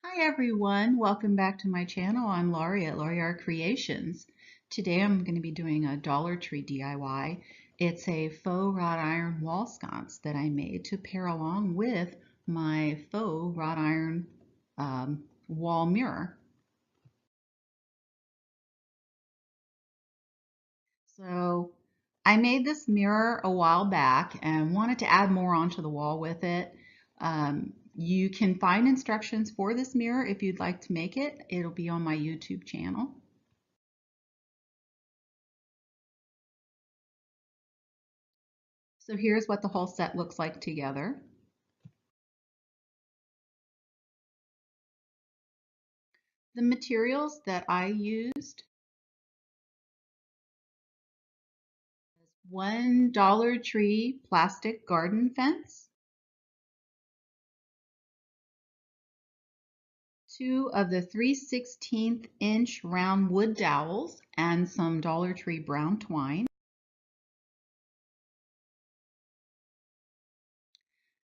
Hi everyone, welcome back to my channel. I'm Laurie at Laurie Art Creations. Today I'm going to be doing a Dollar Tree DIY. It's a faux wrought iron wall sconce that I made to pair along with my faux wrought iron wall mirror. So I made this mirror a while back and wanted to add more onto the wall with it. You can find instructions for this mirror if you'd like to make it. It'll be on my YouTube channel. So here's what the whole set looks like together. The materials that I used is one Dollar Tree plastic garden fence, two of the 3/16" round wood dowels, and some Dollar Tree brown twine.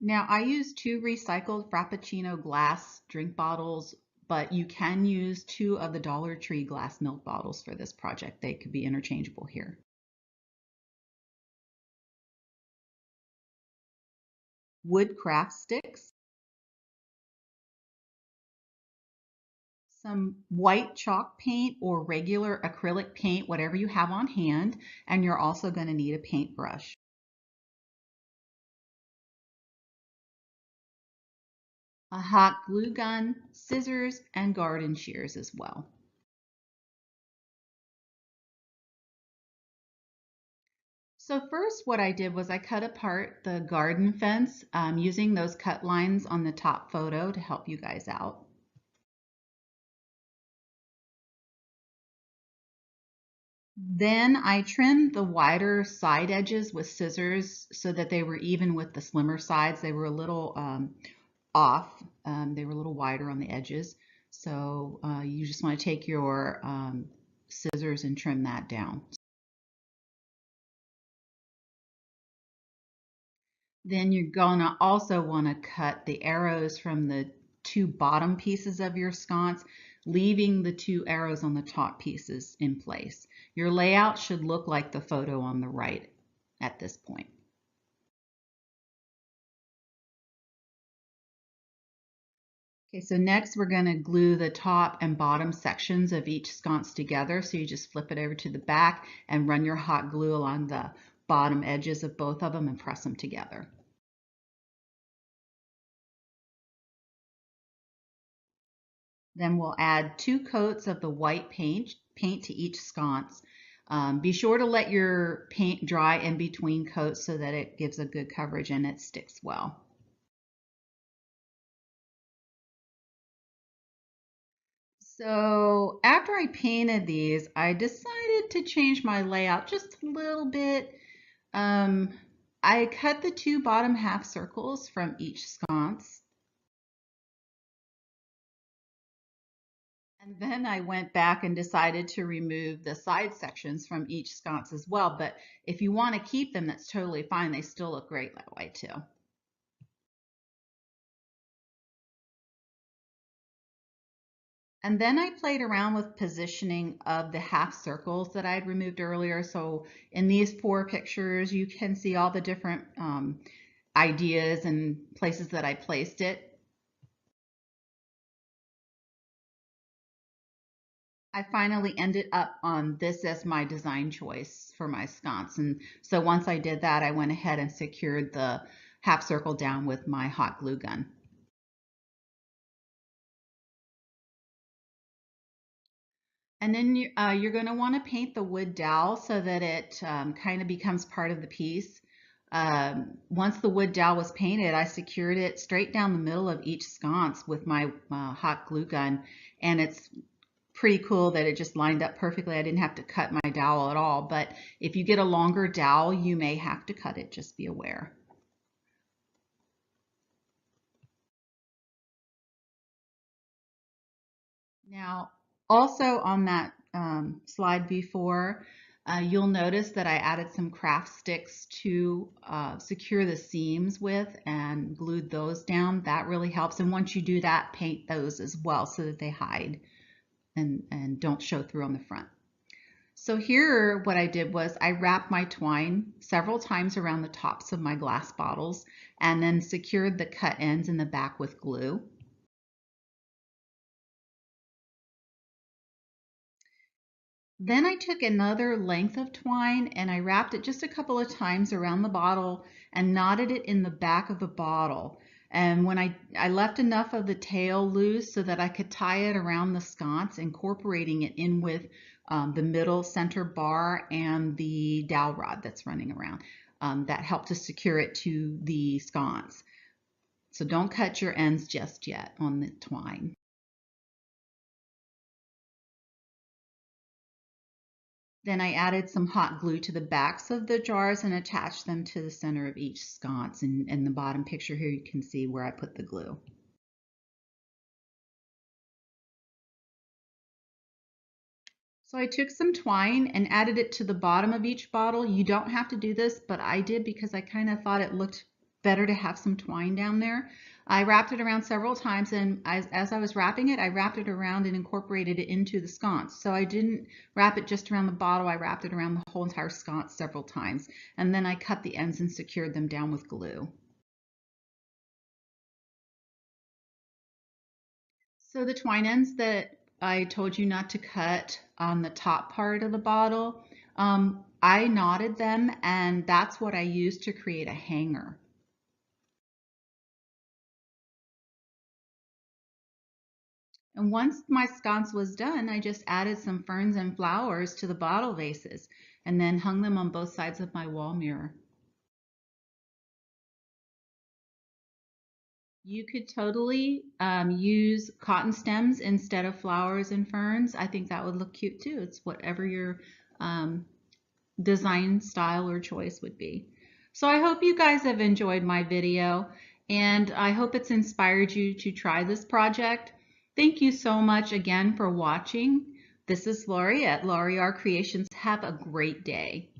Now I used two recycled Frappuccino glass drink bottles, but you can use two of the Dollar Tree glass milk bottles for this project. They could be interchangeable here. Wood craft sticks, some white chalk paint or regular acrylic paint, whatever you have on hand, and you're also going to need a paintbrush. A hot glue gun, scissors, and garden shears as well. So first what I did was I cut apart the garden fence using those cut lines on the top photo to help you guys out. Then I trimmed the wider side edges with scissors so that they were even with the slimmer sides. They were a little off. They were a little wider on the edges. So you just want to take your scissors and trim that down. Then you're going to also want to cut the arrows from the two bottom pieces of your sconce, leaving the two arrows on the top pieces in place. Your layout should look like the photo on the right at this point. Okay, so next we're going to glue the top and bottom sections of each sconce together. So you just flip it over to the back and run your hot glue along the bottom edges of both of them and press them together. Then we'll add 2 coats of the white paint to each sconce. Be sure to let your paint dry in between coats so that it gives a good coverage and it sticks well. So after I painted these, I decided to change my layout just a little bit. I cut the 2 bottom half circles from each sconce. And then I went back and decided to remove the side sections from each sconce as well. But if you want to keep them, that's totally fine. They still look great that way too. And then I played around with positioning of the half circles that I had removed earlier. So in these 4 pictures, you can see all the different ideas and places that I placed it. I finally ended up on this as my design choice for my sconce. And so once I did that, I went ahead and secured the half circle down with my hot glue gun. And then you're going to want to paint the wood dowel so that it kind of becomes part of the piece. Once the wood dowel was painted, I secured it straight down the middle of each sconce with my hot glue gun. And it's pretty cool that it just lined up perfectly. I didn't have to cut my dowel at all. But if you get a longer dowel, you may have to cut it. Just be aware. Now, also on that slide before, You'll notice that I added some craft sticks to secure the seams with and glued those down. That really helps. And once you do that, paint those as well so that they hide and don't show through on the front. So here what I did was I wrapped my twine several times around the tops of my glass bottles and then secured the cut ends in the back with glue. Then I took another length of twine and I wrapped it just a couple of times around the bottle and knotted it in the back of the bottle. And when I left enough of the tail loose so that I could tie it around the sconce, incorporating it in with the middle center bar and the dowel rod that's running around. That helped to secure it to the sconce. So don't cut your ends just yet on the twine. Then I added some hot glue to the backs of the jars and attached them to the center of each sconce. And in the bottom picture here, you can see where I put the glue. So I took some twine and added it to the bottom of each bottle. You don't have to do this, but I did because I kind of thought it looked better to have some twine down there. I wrapped it around several times, and as I was wrapping it, I wrapped it around and incorporated it into the sconce. So I didn't wrap it just around the bottle, I wrapped it around the whole entire sconce several times. And then I cut the ends and secured them down with glue. So the twine ends that I told you not to cut on the top part of the bottle, I knotted them and that's what I used to create a hanger. And once my sconce was done, I just added some ferns and flowers to the bottle vases and then hung them on both sides of my wall mirror. You could totally use cotton stems instead of flowers and ferns. I think that would look cute too. It's whatever your design style or choice would be. So I hope you guys have enjoyed my video and I hope it's inspired you to try this project. Thank you so much again for watching. This is Laurie at Laurie Art Creations. Have a great day.